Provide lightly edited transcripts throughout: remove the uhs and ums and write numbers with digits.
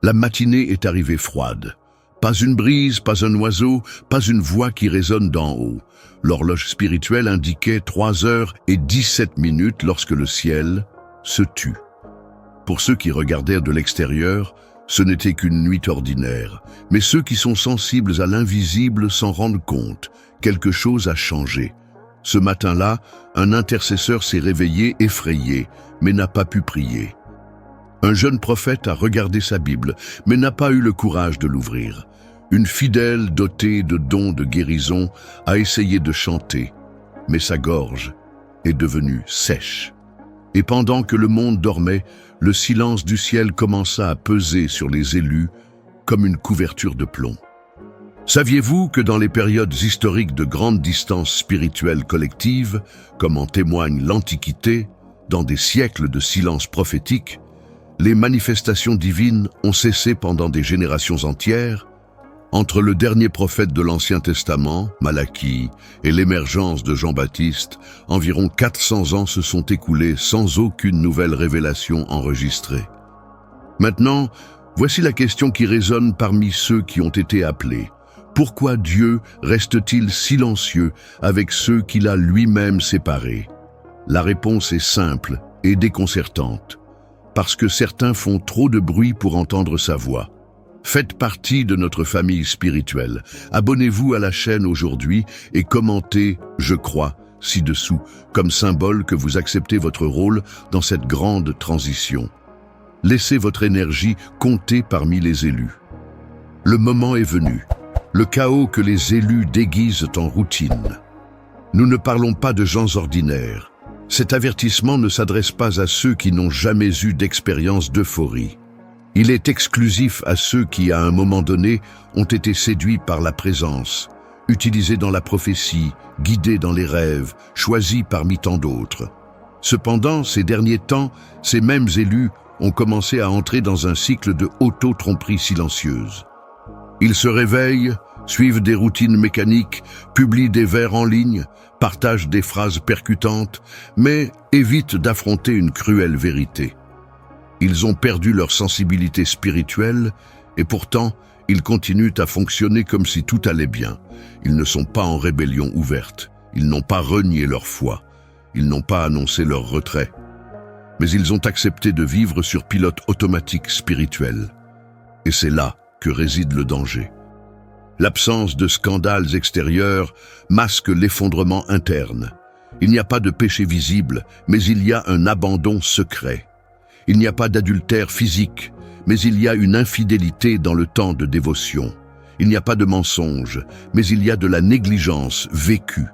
La matinée est arrivée froide. Pas une brise, pas un oiseau, pas une voix qui résonne d'en haut. L'horloge spirituelle indiquait 3h17 lorsque le ciel se tut. Pour ceux qui regardèrent de l'extérieur, ce n'était qu'une nuit ordinaire. Mais ceux qui sont sensibles à l'invisible s'en rendent compte. Quelque chose a changé. Ce matin-là, un intercesseur s'est réveillé effrayé, mais n'a pas pu prier. Un jeune prophète a regardé sa Bible, mais n'a pas eu le courage de l'ouvrir. Une fidèle dotée de dons de guérison a essayé de chanter, mais sa gorge est devenue sèche. Et pendant que le monde dormait, le silence du ciel commença à peser sur les élus comme une couverture de plomb. Saviez-vous que dans les périodes historiques de grande distance spirituelle collective, comme en témoigne l'Antiquité, dans des siècles de silence prophétique, les manifestations divines ont cessé pendant des générations entières? Entre le dernier prophète de l'Ancien Testament, Malachie, et l'émergence de Jean-Baptiste, environ 400 ans se sont écoulés sans aucune nouvelle révélation enregistrée. Maintenant, voici la question qui résonne parmi ceux qui ont été appelés. Pourquoi Dieu reste-t-il silencieux avec ceux qu'il a lui-même séparés? La réponse est simple et déconcertante. Parce que certains font trop de bruit pour entendre sa voix. Faites partie de notre famille spirituelle. Abonnez-vous à la chaîne aujourd'hui et commentez « Je crois » ci-dessous, comme symbole que vous acceptez votre rôle dans cette grande transition. Laissez votre énergie compter parmi les élus. Le moment est venu. Le chaos que les élus déguisent en routine. Nous ne parlons pas de gens ordinaires. Cet avertissement ne s'adresse pas à ceux qui n'ont jamais eu d'expérience d'euphorie. Il est exclusif à ceux qui, à un moment donné, ont été séduits par la présence, utilisés dans la prophétie, guidés dans les rêves, choisis parmi tant d'autres. Cependant, ces derniers temps, ces mêmes élus ont commencé à entrer dans un cycle de auto-tromperie silencieuse. Ils se réveillent, suivent des routines mécaniques, publient des vers en ligne, partagent des phrases percutantes, mais évitent d'affronter une cruelle vérité. Ils ont perdu leur sensibilité spirituelle et pourtant, ils continuent à fonctionner comme si tout allait bien. Ils ne sont pas en rébellion ouverte. Ils n'ont pas renié leur foi. Ils n'ont pas annoncé leur retrait. Mais ils ont accepté de vivre sur pilote automatique spirituel. Et c'est là que réside le danger. L'absence de scandales extérieurs masque l'effondrement interne. Il n'y a pas de péché visible, mais il y a un abandon secret. Il n'y a pas d'adultère physique, mais il y a une infidélité dans le temps de dévotion. Il n'y a pas de mensonge, mais il y a de la négligence vécue.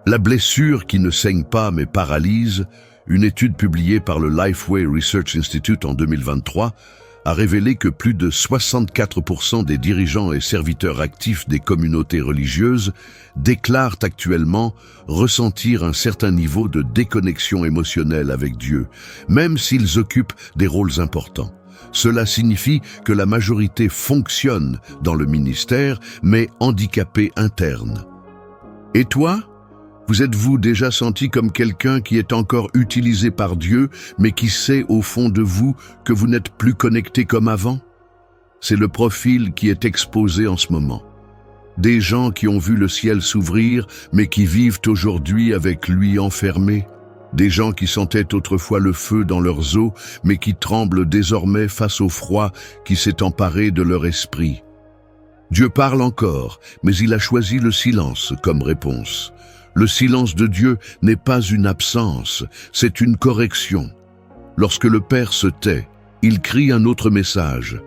La blessure qui ne saigne pas mais paralyse, une étude publiée par le Lifeway Research Institute en 2023, a révélé que plus de 64% des dirigeants et serviteurs actifs des communautés religieuses déclarent actuellement ressentir un certain niveau de déconnexion émotionnelle avec Dieu, même s'ils occupent des rôles importants. Cela signifie que la majorité fonctionne dans le ministère, mais handicapée interne. Et toi ? Vous êtes-vous déjà senti comme quelqu'un qui est encore utilisé par Dieu, mais qui sait au fond de vous que vous n'êtes plus connecté comme avant? C'est le profil qui est exposé en ce moment. Des gens qui ont vu le ciel s'ouvrir, mais qui vivent aujourd'hui avec lui enfermé. Des gens qui sentaient autrefois le feu dans leurs os, mais qui tremblent désormais face au froid qui s'est emparé de leur esprit. Dieu parle encore, mais il a choisi le silence comme réponse. Le silence de Dieu n'est pas une absence, c'est une correction. Lorsque le Père se tait, il crie un autre message.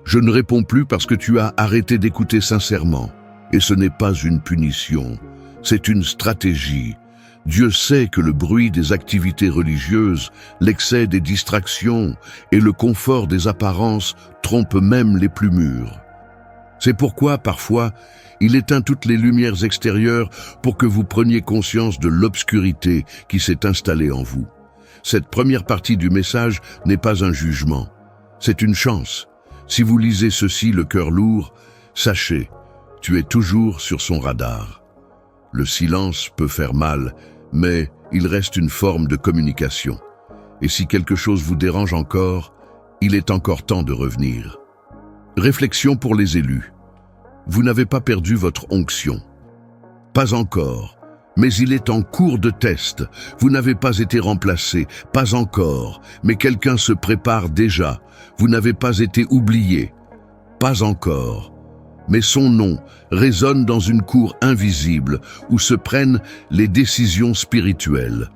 Je ne réponds plus parce que tu as arrêté d'écouter sincèrement. Et ce n'est pas une punition, c'est une stratégie. Dieu sait que le bruit des activités religieuses, l'excès des distractions et le confort des apparences trompent même les plus mûrs. C'est pourquoi, parfois, il éteint toutes les lumières extérieures pour que vous preniez conscience de l'obscurité qui s'est installée en vous. Cette première partie du message n'est pas un jugement, c'est une chance. Si vous lisez ceci le cœur lourd, sachez, tu es toujours sur son radar. Le silence peut faire mal, mais il reste une forme de communication. Et si quelque chose vous dérange encore, il est encore temps de revenir. Réflexion pour les élus. Vous n'avez pas perdu votre onction. Pas encore. Mais il est en cours de test. Vous n'avez pas été remplacé. Pas encore. Mais quelqu'un se prépare déjà. Vous n'avez pas été oublié. Pas encore. Mais son nom résonne dans une cour invisible où se prennent les décisions spirituelles.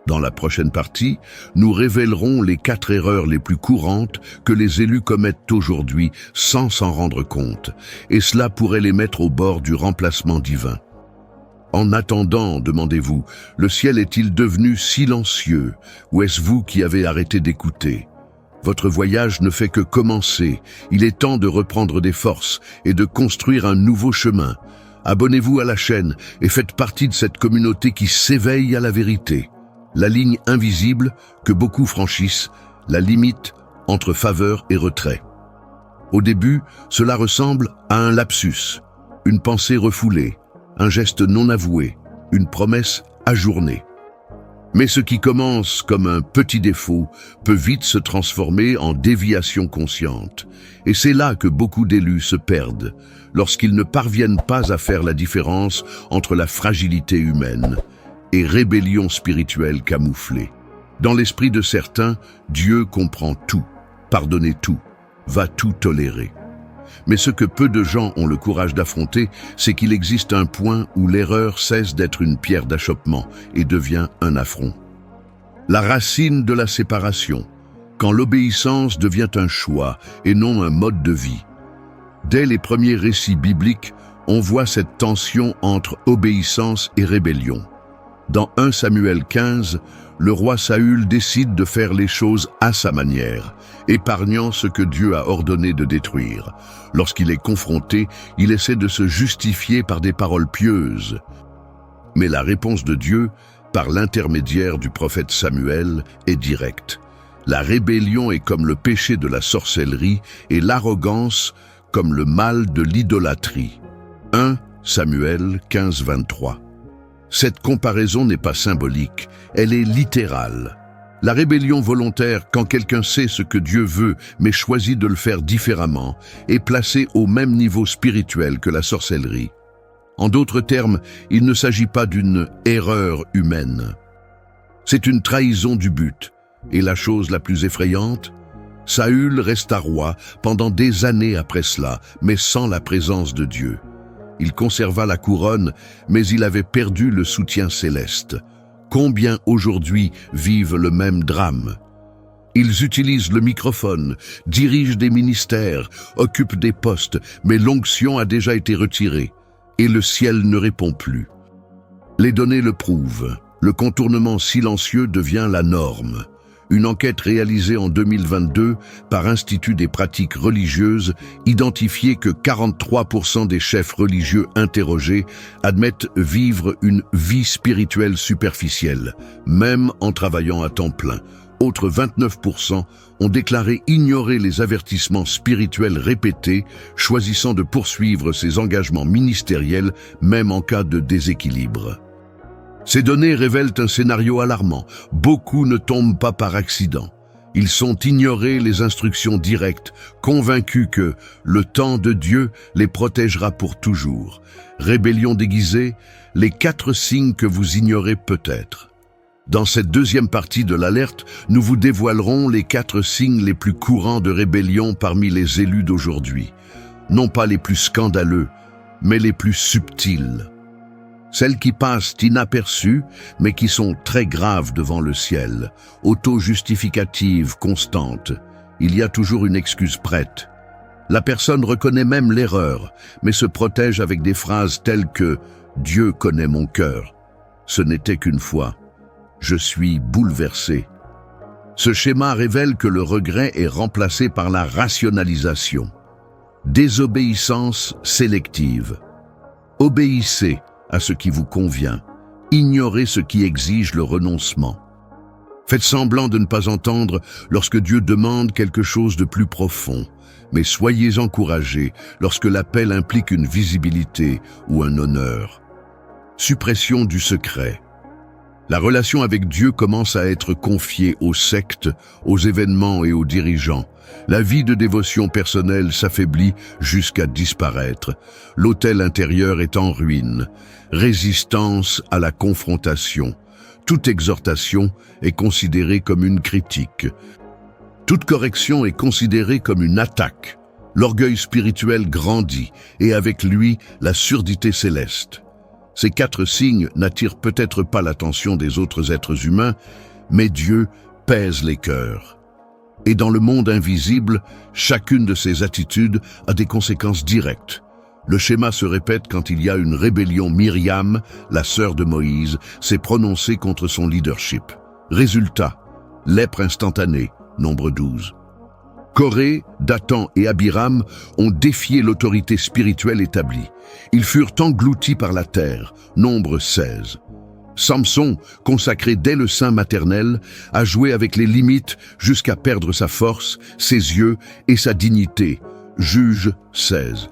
Dans la prochaine partie, nous révélerons les 4 erreurs les plus courantes que les élus commettent aujourd'hui sans s'en rendre compte, et cela pourrait les mettre au bord du remplacement divin. En attendant, demandez-vous, le ciel est-il devenu silencieux, ou est-ce vous qui avez arrêté d'écouter? Votre voyage ne fait que commencer, il est temps de reprendre des forces et de construire un nouveau chemin. Abonnez-vous à la chaîne et faites partie de cette communauté qui s'éveille à la vérité. La ligne invisible que beaucoup franchissent, la limite entre faveur et retrait. Au début, cela ressemble à un lapsus, une pensée refoulée, un geste non avoué, une promesse ajournée. Mais ce qui commence comme un petit défaut peut vite se transformer en déviation consciente. Et c'est là que beaucoup d'élus se perdent, lorsqu'ils ne parviennent pas à faire la différence entre la fragilité humaine et rébellion spirituelle camouflée. Dans l'esprit de certains, Dieu comprend tout, pardonne tout, va tout tolérer. Mais ce que peu de gens ont le courage d'affronter, c'est qu'il existe un point où l'erreur cesse d'être une pierre d'achoppement et devient un affront. La racine de la séparation, quand l'obéissance devient un choix et non un mode de vie. Dès les premiers récits bibliques, on voit cette tension entre obéissance et rébellion. Dans 1 Samuel 15, le roi Saül décide de faire les choses à sa manière, épargnant ce que Dieu a ordonné de détruire. Lorsqu'il est confronté, il essaie de se justifier par des paroles pieuses. Mais la réponse de Dieu, par l'intermédiaire du prophète Samuel, est directe. La rébellion est comme le péché de la sorcellerie et l'arrogance comme le mal de l'idolâtrie. 1 Samuel 15, 23. Cette comparaison n'est pas symbolique, elle est littérale. La rébellion volontaire, quand quelqu'un sait ce que Dieu veut, mais choisit de le faire différemment, est placée au même niveau spirituel que la sorcellerie. En d'autres termes, il ne s'agit pas d'une erreur humaine. C'est une trahison du but. Et la chose la plus effrayante, Saül resta roi pendant des années après cela, mais sans la présence de Dieu. Il conserva la couronne, mais il avait perdu le soutien céleste. Combien aujourd'hui vivent le même drame? Ils utilisent le microphone, dirigent des ministères, occupent des postes, mais l'onction a déjà été retirée, et le ciel ne répond plus. Les données le prouvent, le contournement silencieux devient la norme. Une enquête réalisée en 2022 par Institut des pratiques religieuses identifiait que 43% des chefs religieux interrogés admettent vivre une vie spirituelle superficielle, même en travaillant à temps plein. Autres 29% ont déclaré ignorer les avertissements spirituels répétés, choisissant de poursuivre ces engagements ministériels, même en cas de déséquilibre. Ces données révèlent un scénario alarmant. Beaucoup ne tombent pas par accident. Ils sont ignorés les instructions directes, convaincus que le temps de Dieu les protégera pour toujours. Rébellion déguisée, les 4 signes que vous ignorez peut-être. Dans cette deuxième partie de l'alerte, nous vous dévoilerons les 4 signes les plus courants de rébellion parmi les élus d'aujourd'hui. Non pas les plus scandaleux, mais les plus subtils. Celles qui passent inaperçues, mais qui sont très graves devant le ciel, auto-justificatives, constantes. Il y a toujours une excuse prête. La personne reconnaît même l'erreur, mais se protège avec des phrases telles que « Dieu connaît mon cœur ». Ce n'était qu'une fois. Je suis bouleversé. Ce schéma révèle que le regret est remplacé par la rationalisation. Désobéissance sélective. Obéissez à ce qui vous convient. Ignorez ce qui exige le renoncement. Faites semblant de ne pas entendre lorsque Dieu demande quelque chose de plus profond, mais soyez encouragés lorsque l'appel implique une visibilité ou un honneur. Suppression du secret. La relation avec Dieu commence à être confiée aux sectes, aux événements et aux dirigeants. La vie de dévotion personnelle s'affaiblit jusqu'à disparaître. L'autel intérieur est en ruine. Résistance à la confrontation. Toute exhortation est considérée comme une critique. Toute correction est considérée comme une attaque. L'orgueil spirituel grandit et avec lui la surdité céleste. Ces 4 signes n'attirent peut-être pas l'attention des autres êtres humains, mais Dieu pèse les cœurs. Et dans le monde invisible, chacune de ces attitudes a des conséquences directes. Le schéma se répète quand il y a une rébellion. Myriam, la sœur de Moïse, s'est prononcée contre son leadership. Résultat, lèpre instantanée, nombre 12. Corée, Dathan et Abiram ont défié l'autorité spirituelle établie. Ils furent engloutis par la terre, nombre 16. Samson, consacré dès le sein maternel, a joué avec les limites jusqu'à perdre sa force, ses yeux et sa dignité. Juge 16.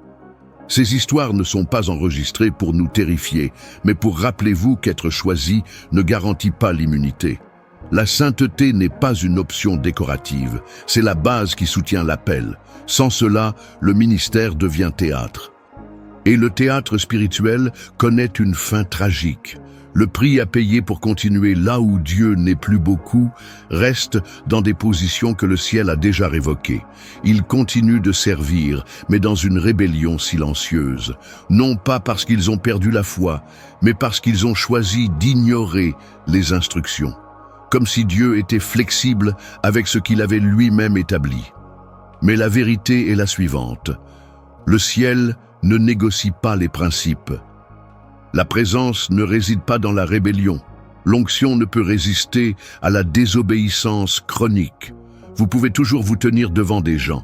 Ces histoires ne sont pas enregistrées pour nous terrifier, mais pour rappeler-vous qu'être choisi ne garantit pas l'immunité. La sainteté n'est pas une option décorative, c'est la base qui soutient l'appel. Sans cela, le ministère devient théâtre. Et le théâtre spirituel connaît une fin tragique. Le prix à payer pour continuer là où Dieu n'est plus beaucoup reste dans des positions que le ciel a déjà révoquées. Ils continuent de servir, mais dans une rébellion silencieuse. Non pas parce qu'ils ont perdu la foi, mais parce qu'ils ont choisi d'ignorer les instructions. Comme si Dieu était flexible avec ce qu'il avait lui-même établi. Mais la vérité est la suivante. Le ciel ne négocie pas les principes. La présence ne réside pas dans la rébellion. L'onction ne peut résister à la désobéissance chronique. Vous pouvez toujours vous tenir devant des gens.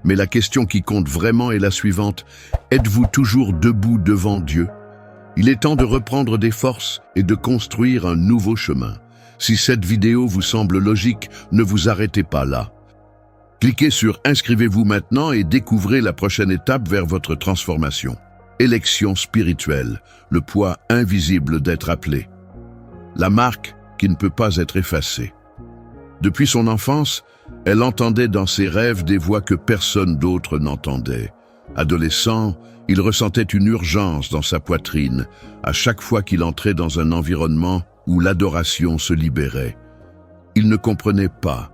Mais la question qui compte vraiment est la suivante. Êtes-vous toujours debout devant Dieu? Il est temps de reprendre des forces et de construire un nouveau chemin. Si cette vidéo vous semble logique, ne vous arrêtez pas là. Cliquez sur « Inscrivez-vous maintenant » et découvrez la prochaine étape vers votre transformation. Élection spirituelle, le poids invisible d'être appelé. La marque qui ne peut pas être effacée. Depuis son enfance, elle entendait dans ses rêves des voix que personne d'autre n'entendait. Adolescent, il ressentait une urgence dans sa poitrine, à chaque fois qu'il entrait dans un environnement où l'adoration se libérait. Il ne comprenait pas,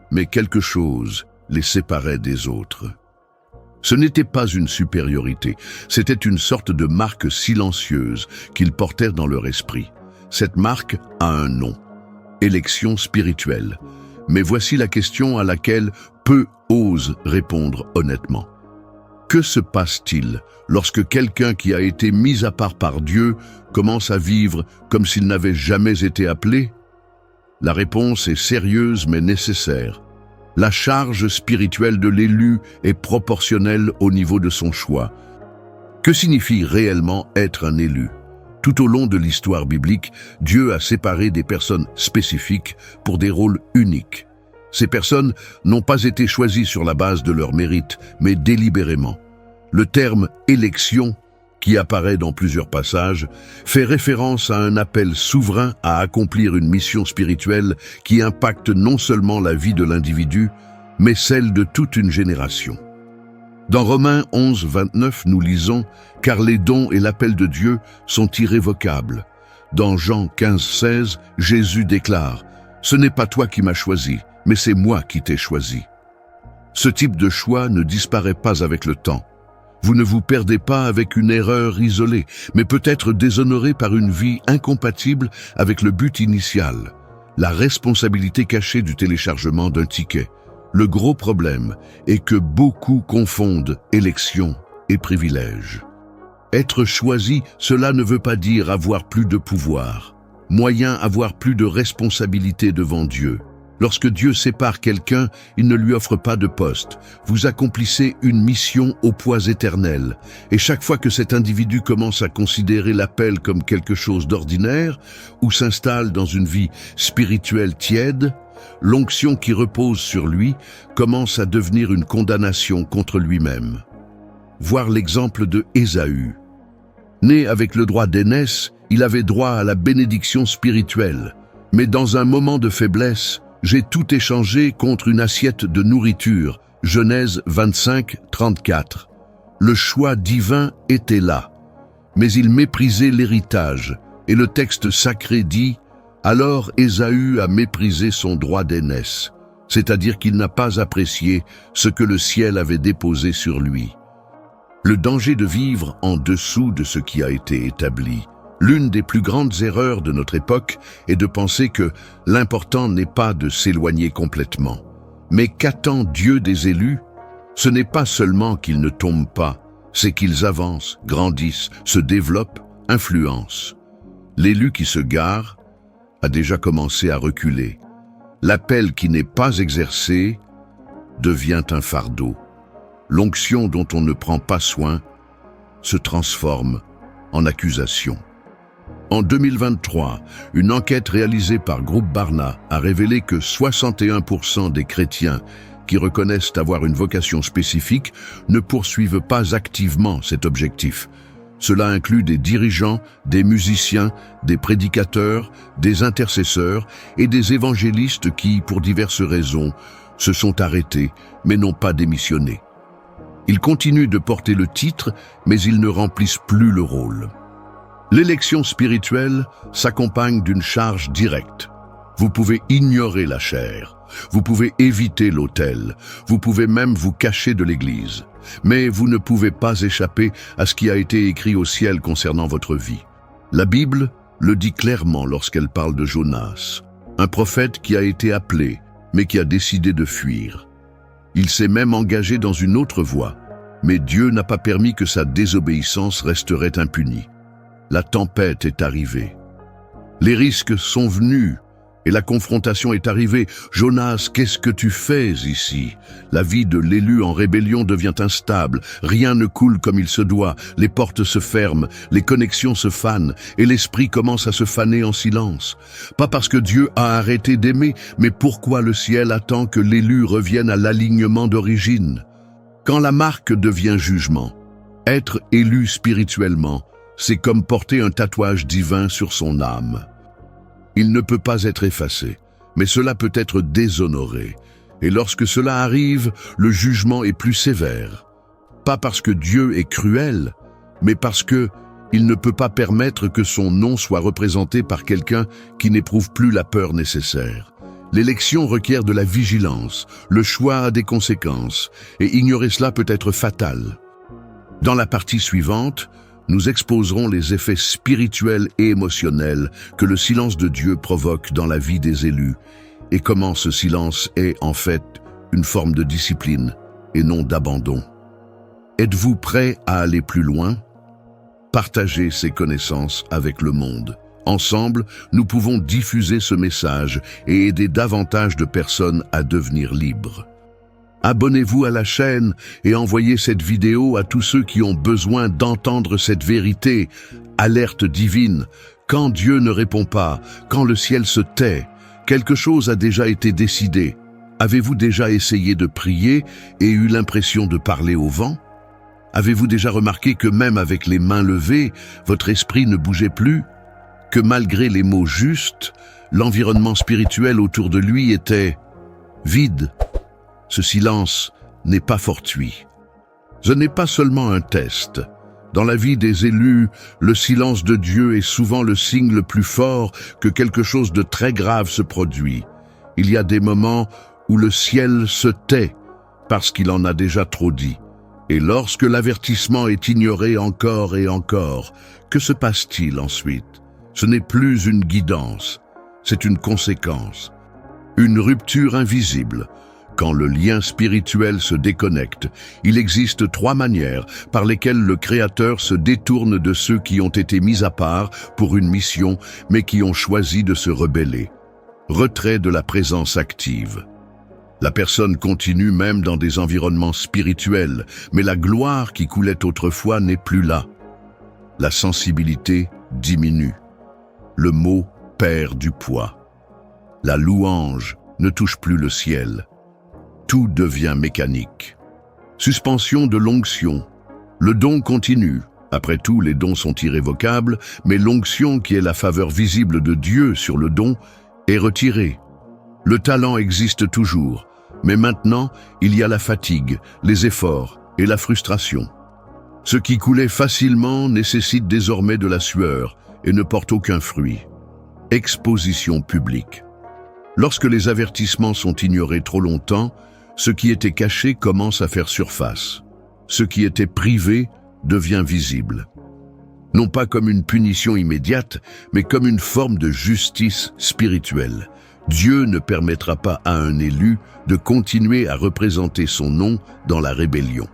mais quelque chose les séparait des autres. Ce n'était pas une supériorité, c'était une sorte de marque silencieuse qu'ils portèrent dans leur esprit. Cette marque a un nom, élection spirituelle. Mais voici la question à laquelle peu osent répondre honnêtement. Que se passe-t-il lorsque quelqu'un qui a été mis à part par Dieu commence à vivre comme s'il n'avait jamais été appelé? La réponse est sérieuse mais nécessaire. La charge spirituelle de l'élu est proportionnelle au niveau de son choix. Que signifie réellement être un élu? Tout au long de l'histoire biblique, Dieu a séparé des personnes spécifiques pour des rôles uniques. Ces personnes n'ont pas été choisies sur la base de leur mérite, mais délibérément. Le terme « élection », qui apparaît dans plusieurs passages, fait référence à un appel souverain à accomplir une mission spirituelle qui impacte non seulement la vie de l'individu, mais celle de toute une génération. Dans Romains 11, 29, nous lisons « Car les dons et l'appel de Dieu sont irrévocables ». Dans Jean 15, 16, Jésus déclare « Ce n'est pas toi qui m'as choisi, mais c'est moi qui t'ai choisi ». Ce type de choix ne disparaît pas avec le temps. Vous ne vous perdez pas avec une erreur isolée, mais peut-être déshonoré par une vie incompatible avec le but initial, la responsabilité cachée du téléchargement d'un ticket. Le gros problème est que beaucoup confondent élection et privilège. Être choisi, cela ne veut pas dire avoir plus de pouvoir, moyen avoir plus de responsabilité devant Dieu. Lorsque Dieu sépare quelqu'un, il ne lui offre pas de poste. Vous accomplissez une mission au poids éternel. Et chaque fois que cet individu commence à considérer l'appel comme quelque chose d'ordinaire ou s'installe dans une vie spirituelle tiède, l'onction qui repose sur lui commence à devenir une condamnation contre lui-même. Voir l'exemple de Ésaü. Né avec le droit d'aînesse, Il avait droit à la bénédiction spirituelle. Mais dans un moment de faiblesse, j'ai tout échangé contre une assiette de nourriture. Genèse 25, 34. Le choix divin était là. Mais il méprisait l'héritage. Et le texte sacré dit « Alors Ésaü a méprisé son droit d'aînesse », c'est-à-dire qu'il n'a pas apprécié ce que le ciel avait déposé sur lui. Le danger de vivre en dessous de ce qui a été établi. L'une des plus grandes erreurs de notre époque est de penser que l'important n'est pas de s'éloigner complètement. Mais qu'attend Dieu des élus? Ce n'est pas seulement qu'ils ne tombent pas, c'est qu'ils avancent, grandissent, se développent, influencent. L'élu qui se gare a déjà commencé à reculer. L'appel qui n'est pas exercé devient un fardeau. L'onction dont on ne prend pas soin se transforme en accusation. En 2023, une enquête réalisée par Groupe Barna a révélé que 61% des chrétiens qui reconnaissent avoir une vocation spécifique ne poursuivent pas activement cet objectif. Cela inclut des dirigeants, des musiciens, des prédicateurs, des intercesseurs et des évangélistes qui, pour diverses raisons, se sont arrêtés mais n'ont pas démissionné. Ils continuent de porter le titre, mais ils ne remplissent plus le rôle. L'élection spirituelle s'accompagne d'une charge directe. Vous pouvez ignorer la chair, vous pouvez éviter l'autel, vous pouvez même vous cacher de l'Église. Mais vous ne pouvez pas échapper à ce qui a été écrit au ciel concernant votre vie. La Bible le dit clairement lorsqu'elle parle de Jonas, un prophète qui a été appelé, mais qui a décidé de fuir. Il s'est même engagé dans une autre voie, mais Dieu n'a pas permis que sa désobéissance resterait impunie. La tempête est arrivée. Les risques sont venus et la confrontation est arrivée. Jonas, qu'est-ce que tu fais ici? La vie de l'élu en rébellion devient instable. Rien ne coule comme il se doit. Les portes se ferment, les connexions se fanent et l'esprit commence à se faner en silence. Pas parce que Dieu a arrêté d'aimer, mais pourquoi le ciel attend que l'élu revienne à l'alignement d'origine? Quand la marque devient jugement, être élu spirituellement, c'est comme porter un tatouage divin sur son âme. Il ne peut pas être effacé, mais cela peut être déshonoré. Et lorsque cela arrive, le jugement est plus sévère. Pas parce que Dieu est cruel, mais parce que il ne peut pas permettre que son nom soit représenté par quelqu'un qui n'éprouve plus la peur nécessaire. L'élection requiert de la vigilance, le choix a des conséquences, et ignorer cela peut être fatal. Dans la partie suivante, nous exposerons les effets spirituels et émotionnels que le silence de Dieu provoque dans la vie des élus et comment ce silence est en fait une forme de discipline et non d'abandon. Êtes-vous prêt à aller plus loin? Partagez ces connaissances avec le monde. Ensemble, nous pouvons diffuser ce message et aider davantage de personnes à devenir libres. Abonnez-vous à la chaîne et envoyez cette vidéo à tous ceux qui ont besoin d'entendre cette vérité. Alerte divine. Quand Dieu ne répond pas, quand le ciel se tait, quelque chose a déjà été décidé. Avez-vous déjà essayé de prier et eu l'impression de parler au vent? Avez-vous déjà remarqué que même avec les mains levées, votre esprit ne bougeait plus? Que malgré les mots justes, l'environnement spirituel autour de lui était vide? Ce silence n'est pas fortuit. Ce n'est pas seulement un test. Dans la vie des élus, le silence de Dieu est souvent le signe le plus fort que quelque chose de très grave se produit. Il y a des moments où le ciel se tait parce qu'il en a déjà trop dit. Et lorsque l'avertissement est ignoré encore et encore, que se passe-t-il ensuite? Ce n'est plus une guidance, c'est une conséquence. Une rupture invisible. Quand le lien spirituel se déconnecte, il existe 3 manières par lesquelles le Créateur se détourne de ceux qui ont été mis à part pour une mission, mais qui ont choisi de se rebeller. Retrait de la présence active. La personne continue même dans des environnements spirituels, mais la gloire qui coulait autrefois n'est plus là. La sensibilité diminue. Le mot perd du poids. La louange ne touche plus le ciel. Tout devient mécanique. Suspension de l'onction. Le don continue, Après tout, les dons sont irrévocables, mais l'onction qui est la faveur visible de Dieu sur le don est retirée. Le talent existe toujours, mais maintenant, il y a la fatigue, les efforts et la frustration. Ce qui coulait facilement nécessite désormais de la sueur et ne porte aucun fruit. Exposition publique. Lorsque les avertissements sont ignorés trop longtemps, ce qui était caché commence à faire surface. Ce qui était privé devient visible. Non pas comme une punition immédiate, mais comme une forme de justice spirituelle. Dieu ne permettra pas à un élu de continuer à représenter son nom dans la rébellion.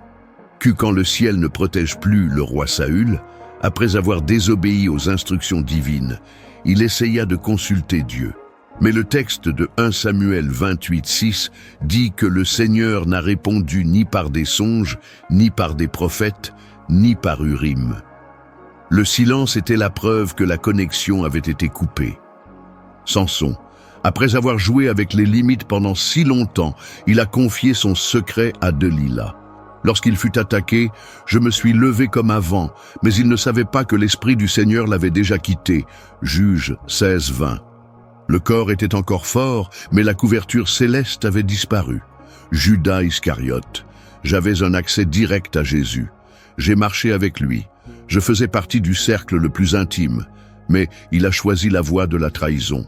Quand le ciel ne protège plus le roi Saül, après avoir désobéi aux instructions divines, il essaya de consulter Dieu. Mais le texte de 1 Samuel 28:6 dit que le Seigneur n'a répondu ni par des songes, ni par des prophètes, ni par Urim. Le silence était la preuve que la connexion avait été coupée. Samson, après avoir joué avec les limites pendant si longtemps, il a confié son secret à Delila. Lorsqu'il fut attaqué, je me suis levé comme avant, mais il ne savait pas que l'Esprit du Seigneur l'avait déjà quitté. Juge 16:20. Le corps était encore fort, mais la couverture céleste avait disparu. Judas Iscariote. J'avais un accès direct à Jésus. J'ai marché avec lui. Je faisais partie du cercle le plus intime, mais il a choisi la voie de la trahison.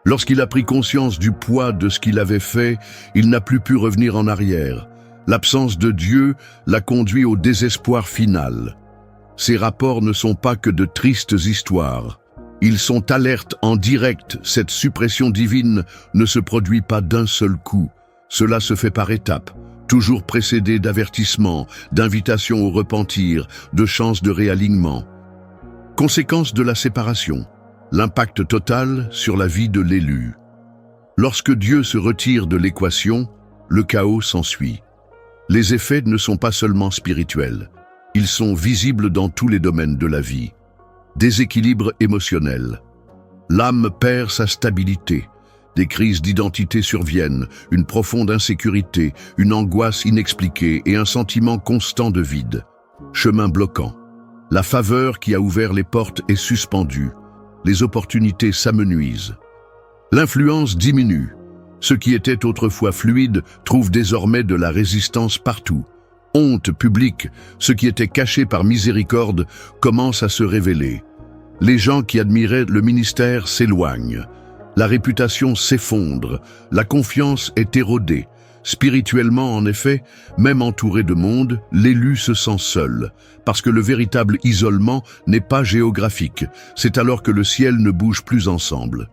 Lorsqu'il a pris conscience du poids de ce qu'il avait fait, il n'a plus pu revenir en arrière. L'absence de Dieu l'a conduit au désespoir final. Ces rapports ne sont pas que de tristes histoires. Ils sont alertes en direct. Cette suppression divine ne se produit pas d'un seul coup. Cela se fait par étapes, toujours précédé d'avertissements, d'invitations au repentir, de chances de réalignement. Conséquence de la séparation. L'impact total sur la vie de l'élu. Lorsque Dieu se retire de l'équation, le chaos s'ensuit. Les effets ne sont pas seulement spirituels, ils sont visibles dans tous les domaines de la vie. Déséquilibre émotionnel. L'âme perd sa stabilité. Des crises d'identité surviennent, une profonde insécurité, une angoisse inexpliquée et un sentiment constant de vide. Chemin bloquant. La faveur qui a ouvert les portes est suspendue. Les opportunités s'amenuisent. L'influence diminue. Ce qui était autrefois fluide trouve désormais de la résistance partout. Honte publique, ce qui était caché par miséricorde, commence à se révéler. Les gens qui admiraient le ministère s'éloignent. La réputation s'effondre. La confiance est érodée. Spirituellement, en effet, même entouré de monde, l'élu se sent seul, parce que le véritable isolement n'est pas géographique. C'est alors que le ciel ne bouge plus ensemble.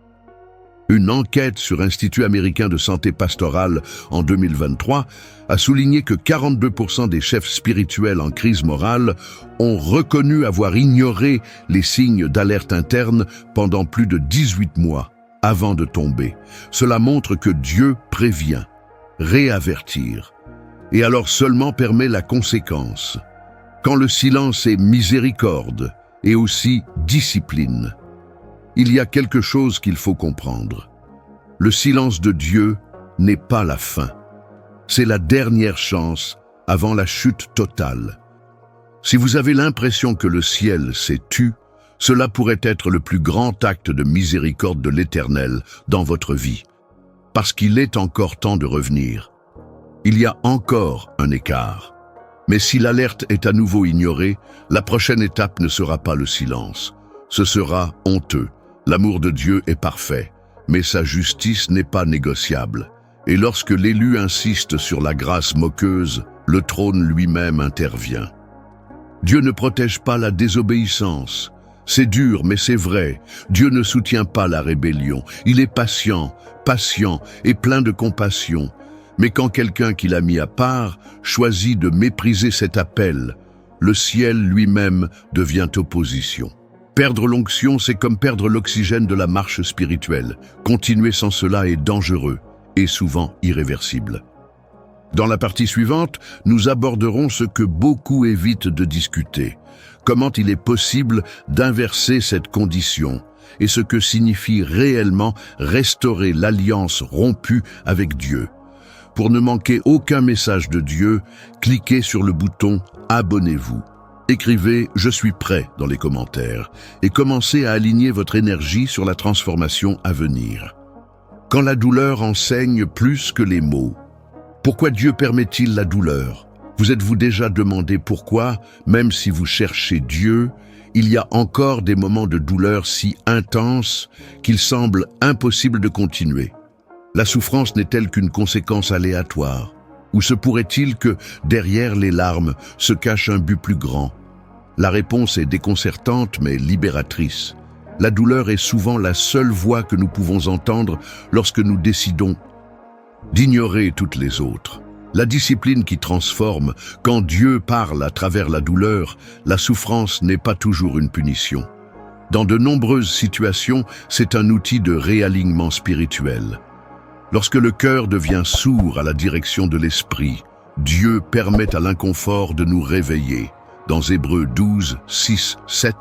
Une enquête sur Institut américain de santé pastorale en 2023 a souligné que 42% des chefs spirituels en crise morale ont reconnu avoir ignoré les signes d'alerte interne pendant plus de 18 mois avant de tomber. Cela montre que Dieu prévient, réavertir, et alors seulement permet la conséquence. Quand le silence est miséricorde et aussi discipline, il y a quelque chose qu'il faut comprendre. Le silence de Dieu n'est pas la fin. C'est la dernière chance avant la chute totale. Si vous avez l'impression que le ciel s'est tu, cela pourrait être le plus grand acte de miséricorde de l'Éternel dans votre vie, parce qu'il est encore temps de revenir. Il y a encore un écart. Mais si l'alerte est à nouveau ignorée, la prochaine étape ne sera pas le silence. Ce sera honteux. L'amour de Dieu est parfait, mais sa justice n'est pas négociable. Et lorsque l'élu insiste sur la grâce moqueuse, le trône lui-même intervient. Dieu ne protège pas la désobéissance. C'est dur, mais c'est vrai. Dieu ne soutient pas la rébellion. Il est patient et plein de compassion. Mais quand quelqu'un qu'il a mis à part choisit de mépriser cet appel, le ciel lui-même devient opposition. Perdre l'onction, c'est comme perdre l'oxygène de la marche spirituelle. Continuer sans cela est dangereux et souvent irréversible. Dans la partie suivante, nous aborderons ce que beaucoup évitent de discuter. Comment il est possible d'inverser cette condition et ce que signifie réellement restaurer l'alliance rompue avec Dieu. Pour ne manquer aucun message de Dieu, cliquez sur le bouton « Abonnez-vous ». Écrivez « Je suis prêt » dans les commentaires et commencez à aligner votre énergie sur la transformation à venir. Quand la douleur enseigne plus que les mots. Pourquoi Dieu permet-il la douleur? Vous êtes-vous déjà demandé pourquoi, même si vous cherchez Dieu, il y a encore des moments de douleur si intenses qu'il semble impossible de continuer? La souffrance n'est-elle qu'une conséquence aléatoire? Ou se pourrait-il que, derrière les larmes, se cache un but plus grand? La réponse est déconcertante mais libératrice. La douleur est souvent la seule voix que nous pouvons entendre lorsque nous décidons d'ignorer toutes les autres. La discipline qui transforme, quand Dieu parle à travers la douleur, la souffrance n'est pas toujours une punition. Dans de nombreuses situations, c'est un outil de réalignement spirituel. Lorsque le cœur devient sourd à la direction de l'esprit, Dieu permet à l'inconfort de nous réveiller. Dans Hébreux 12, 6, 7,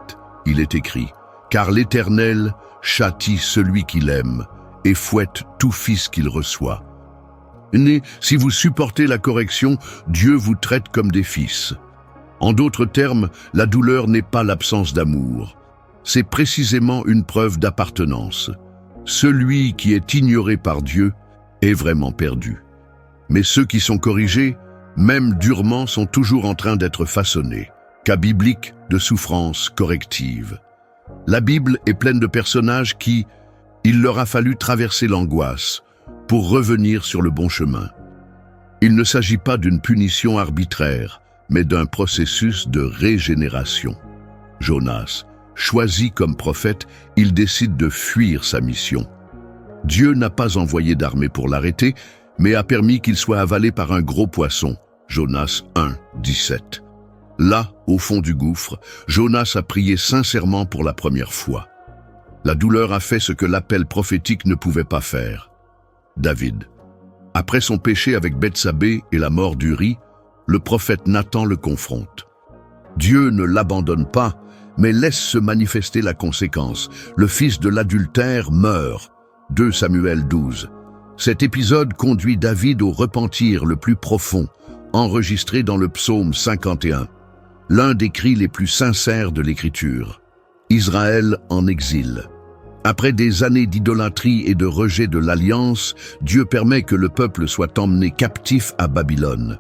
il est écrit « Car l'Éternel châtie celui qu'il aime et fouette tout fils qu'il reçoit. » Si vous supportez la correction, Dieu vous traite comme des fils. En d'autres termes, la douleur n'est pas l'absence d'amour. C'est précisément une preuve d'appartenance. Celui qui est ignoré par Dieu est vraiment perdu. Mais ceux qui sont corrigés, même durement, sont toujours en train d'être façonnés. Cas biblique de souffrance corrective. La Bible est pleine de personnages il leur a fallu traverser l'angoisse pour revenir sur le bon chemin. Il ne s'agit pas d'une punition arbitraire, mais d'un processus de régénération. Jonas, choisi comme prophète, il décide de fuir sa mission. Dieu n'a pas envoyé d'armée pour l'arrêter, mais a permis qu'il soit avalé par un gros poisson. Jonas 1, 17. Là, au fond du gouffre, Jonas a prié sincèrement pour la première fois. La douleur a fait ce que l'appel prophétique ne pouvait pas faire. David. Après son péché avec Bethsabée et la mort d'Uri, le prophète Nathan le confronte. Dieu ne l'abandonne pas, mais laisse se manifester la conséquence. Le fils de l'adultère meurt. 2 Samuel 12. Cet épisode conduit David au repentir le plus profond, enregistré dans le psaume 51, l'un des cris les plus sincères de l'Écriture. Israël en exil. Après des années d'idolâtrie et de rejet de l'Alliance, Dieu permet que le peuple soit emmené captif à Babylone.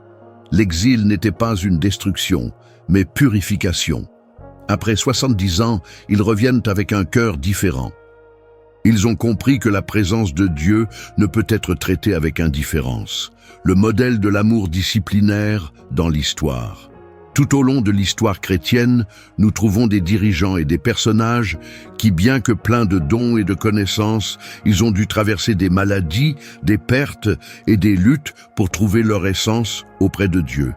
L'exil n'était pas une destruction, mais purification. Après 70 ans, ils reviennent avec un cœur différent. Ils ont compris que la présence de Dieu ne peut être traitée avec indifférence. Le modèle de l'amour disciplinaire dans l'histoire. Tout au long de l'histoire chrétienne, nous trouvons des dirigeants et des personnages qui, bien que pleins de dons et de connaissances, ils ont dû traverser des maladies, des pertes et des luttes pour trouver leur essence auprès de Dieu.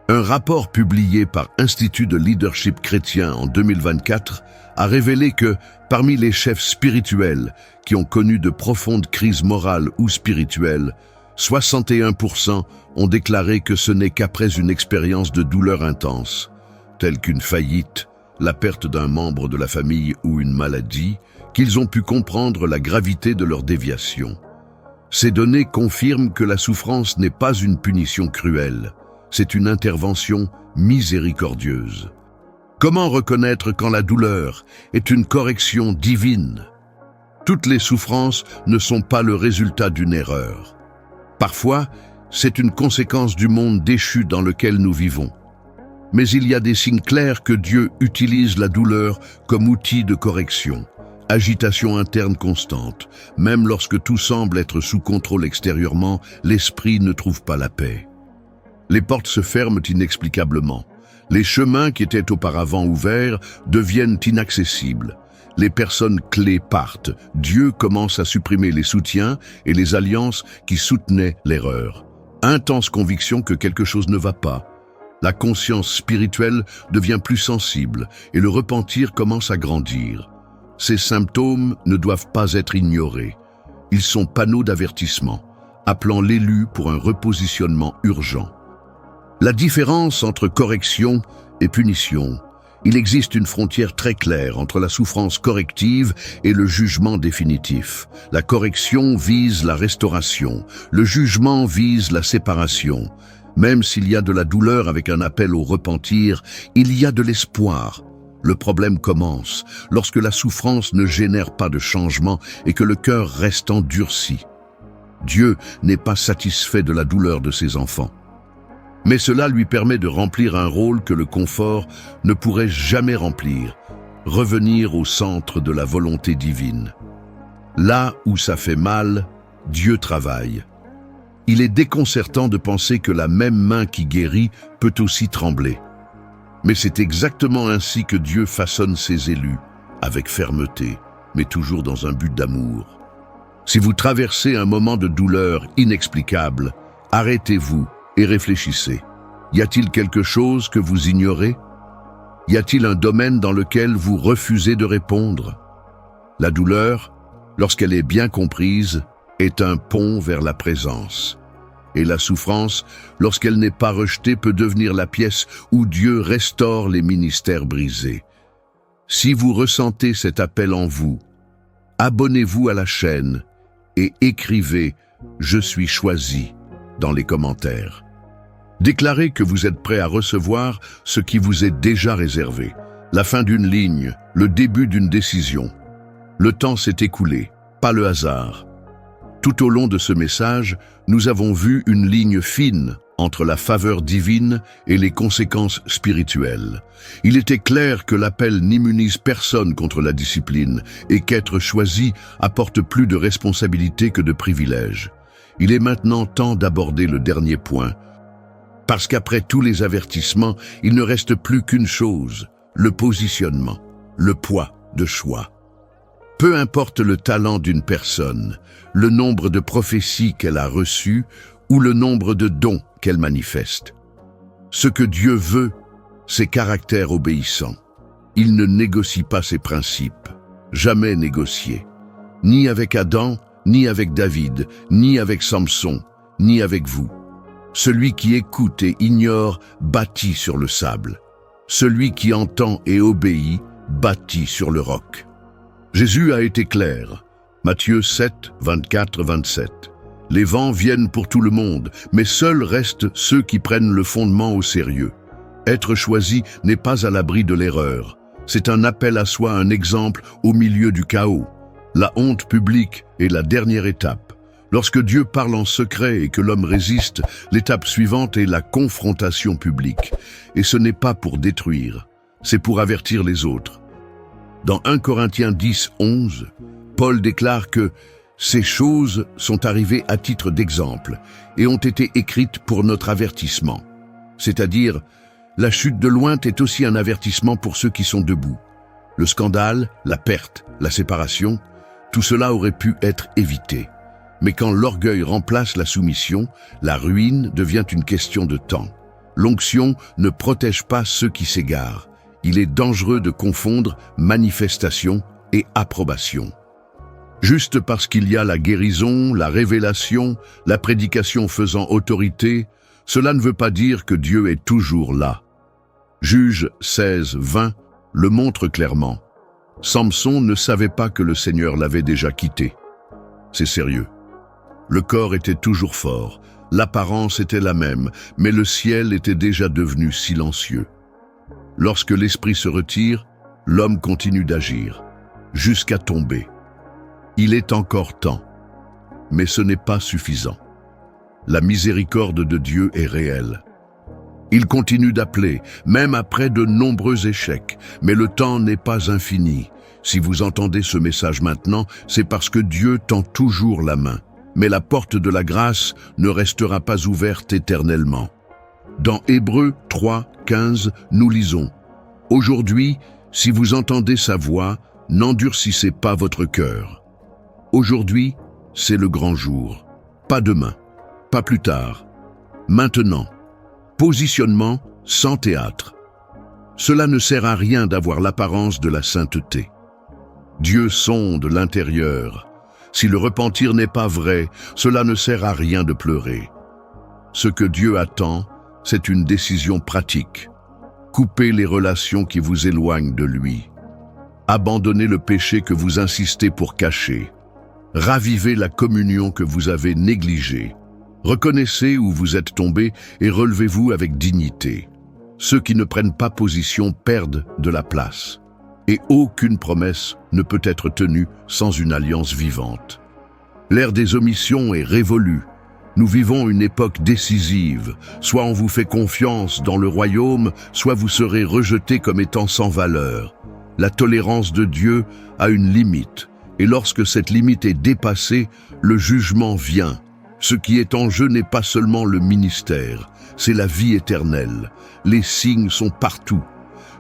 Un rapport publié par Institut de Leadership Chrétien en 2024 a révélé que, parmi les chefs spirituels qui ont connu de profondes crises morales ou spirituelles, 61% ont déclaré que ce n'est qu'après une expérience de douleur intense, telle qu'une faillite, la perte d'un membre de la famille ou une maladie, qu'ils ont pu comprendre la gravité de leur déviation. Ces données confirment que la souffrance n'est pas une punition cruelle, c'est une intervention miséricordieuse. Comment reconnaître quand la douleur est une correction divine? Toutes les souffrances ne sont pas le résultat d'une erreur. Parfois, c'est une conséquence du monde déchu dans lequel nous vivons. Mais il y a des signes clairs que Dieu utilise la douleur comme outil de correction. Agitation interne constante. Même lorsque tout semble être sous contrôle extérieurement, l'esprit ne trouve pas la paix. Les portes se ferment inexplicablement. Les chemins qui étaient auparavant ouverts deviennent inaccessibles. Les personnes clés partent. Dieu commence à supprimer les soutiens et les alliances qui soutenaient l'erreur. Intense conviction que quelque chose ne va pas. La conscience spirituelle devient plus sensible et le repentir commence à grandir. Ces symptômes ne doivent pas être ignorés. Ils sont panneaux d'avertissement, appelant l'élu pour un repositionnement urgent. La différence entre correction et punition. Il existe une frontière très claire entre la souffrance corrective et le jugement définitif. La correction vise la restauration, le jugement vise la séparation. Même s'il y a de la douleur avec un appel au repentir, il y a de l'espoir. Le problème commence lorsque la souffrance ne génère pas de changement et que le cœur reste endurci. Dieu n'est pas satisfait de la douleur de ses enfants. Mais cela lui permet de remplir un rôle que le confort ne pourrait jamais remplir, revenir au centre de la volonté divine. Là où ça fait mal, Dieu travaille. Il est déconcertant de penser que la même main qui guérit peut aussi trembler. Mais c'est exactement ainsi que Dieu façonne ses élus, avec fermeté, mais toujours dans un but d'amour. Si vous traversez un moment de douleur inexplicable, arrêtez-vous et réfléchissez. Y a-t-il quelque chose que vous ignorez? Y a-t-il un domaine dans lequel vous refusez de répondre? La douleur, lorsqu'elle est bien comprise, est un pont vers la présence. Et la souffrance, lorsqu'elle n'est pas rejetée, peut devenir la pièce où Dieu restaure les ministères brisés. Si vous ressentez cet appel en vous, abonnez-vous à la chaîne et écrivez « Je suis choisi » dans les commentaires. Déclarez que vous êtes prêt à recevoir ce qui vous est déjà réservé. La fin d'une ligne, le début d'une décision. Le temps s'est écoulé, pas le hasard. Tout au long de ce message, nous avons vu une ligne fine entre la faveur divine et les conséquences spirituelles. Il était clair que l'appel n'immunise personne contre la discipline et qu'être choisi apporte plus de responsabilités que de privilèges. Il est maintenant temps d'aborder le dernier point, parce qu'après tous les avertissements, il ne reste plus qu'une chose, le positionnement, le poids de choix. Peu importe le talent d'une personne, le nombre de prophéties qu'elle a reçues ou le nombre de dons qu'elle manifeste. Ce que Dieu veut, c'est caractère obéissant. Il ne négocie pas ses principes, jamais négocié. Ni avec Adam, ni avec David, ni avec Samson, ni avec vous. Celui qui écoute et ignore bâtit sur le sable. Celui qui entend et obéit bâtit sur le roc. Jésus a été clair. Matthieu 7, 24-27. Les vents viennent pour tout le monde, mais seuls restent ceux qui prennent le fondement au sérieux. Être choisi n'est pas à l'abri de l'erreur. C'est un appel à soi, un exemple au milieu du chaos. La honte publique est la dernière étape. Lorsque Dieu parle en secret et que l'homme résiste, l'étape suivante est la confrontation publique. Et ce n'est pas pour détruire, c'est pour avertir les autres. Dans 1 Corinthiens 10, 11, Paul déclare que « ces choses sont arrivées à titre d'exemple et ont été écrites pour notre avertissement ». C'est-à-dire, la chute de loin est aussi un avertissement pour ceux qui sont debout. Le scandale, la perte, la séparation, tout cela aurait pu être évité. Mais quand l'orgueil remplace la soumission, la ruine devient une question de temps. L'onction ne protège pas ceux qui s'égarent. Il est dangereux de confondre manifestation et approbation. Juste parce qu'il y a la guérison, la révélation, la prédication faisant autorité, cela ne veut pas dire que Dieu est toujours là. Juge 16, 20 le montre clairement. Samson ne savait pas que le Seigneur l'avait déjà quitté. C'est sérieux. Le corps était toujours fort, l'apparence était la même, mais le ciel était déjà devenu silencieux. Lorsque l'esprit se retire, l'homme continue d'agir, jusqu'à tomber. Il est encore temps, mais ce n'est pas suffisant. La miséricorde de Dieu est réelle. Il continue d'appeler, même après de nombreux échecs, mais le temps n'est pas infini. Si vous entendez ce message maintenant, c'est parce que Dieu tend toujours la main. Mais la porte de la grâce ne restera pas ouverte éternellement. Dans Hébreux 3, 15, nous lisons « Aujourd'hui, si vous entendez sa voix, n'endurcissez pas votre cœur. Aujourd'hui, c'est le grand jour. Pas demain, pas plus tard. Maintenant. Positionnement sans théâtre. Cela ne sert à rien d'avoir l'apparence de la sainteté. Dieu sonde l'intérieur. Si le repentir n'est pas vrai, cela ne sert à rien de pleurer. Ce que Dieu attend, c'est une décision pratique. Coupez les relations qui vous éloignent de lui. Abandonnez le péché que vous insistez pour cacher. Ravivez la communion que vous avez négligée. Reconnaissez où vous êtes tombé et relevez-vous avec dignité. Ceux qui ne prennent pas position perdent de la place. Et aucune promesse ne peut être tenue sans une alliance vivante. L'ère des omissions est révolue. Nous vivons une époque décisive. Soit on vous fait confiance dans le royaume, soit vous serez rejeté comme étant sans valeur. La tolérance de Dieu a une limite. Et lorsque cette limite est dépassée, le jugement vient. Ce qui est en jeu n'est pas seulement le ministère, c'est la vie éternelle. Les signes sont partout.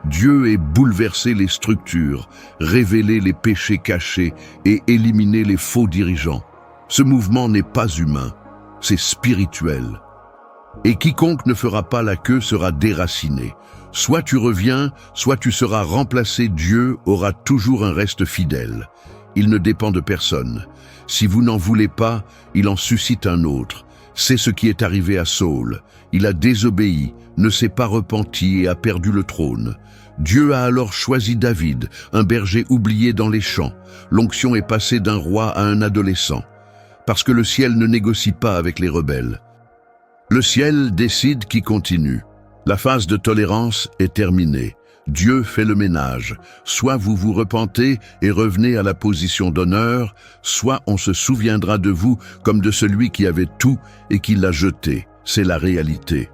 Dieu est bouleversé les structures, révélé les péchés cachés et éliminé les faux dirigeants. Ce mouvement n'est pas humain, c'est spirituel. Et quiconque ne fera pas la queue sera déraciné. Soit tu reviens, soit tu seras remplacé. Dieu aura toujours un reste fidèle. Il ne dépend de personne. Si vous n'en voulez pas, il en suscite un autre. C'est ce qui est arrivé à Saül. Il a désobéi, ne s'est pas repenti et a perdu le trône. Dieu a alors choisi David, un berger oublié dans les champs. L'onction est passée d'un roi à un adolescent. Parce que le ciel ne négocie pas avec les rebelles. Le ciel décide qui continue. La phase de tolérance est terminée. Dieu fait le ménage. Soit vous vous repentez et revenez à la position d'honneur, soit on se souviendra de vous comme de celui qui avait tout et qui l'a jeté. C'est la réalité.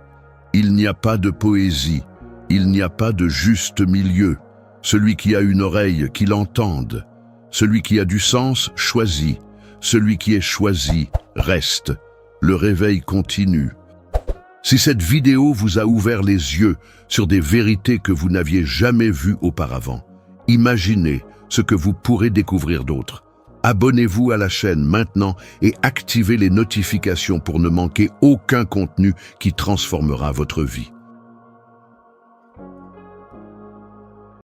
Il n'y a pas de poésie. Il n'y a pas de juste milieu. Celui qui a une oreille, qu'il entende. Celui qui a du sens, choisit. Celui qui est choisi, reste. Le réveil continue. Si cette vidéo vous a ouvert les yeux sur des vérités que vous n'aviez jamais vues auparavant, imaginez ce que vous pourrez découvrir d'autres. Abonnez-vous à la chaîne maintenant et activez les notifications pour ne manquer aucun contenu qui transformera votre vie.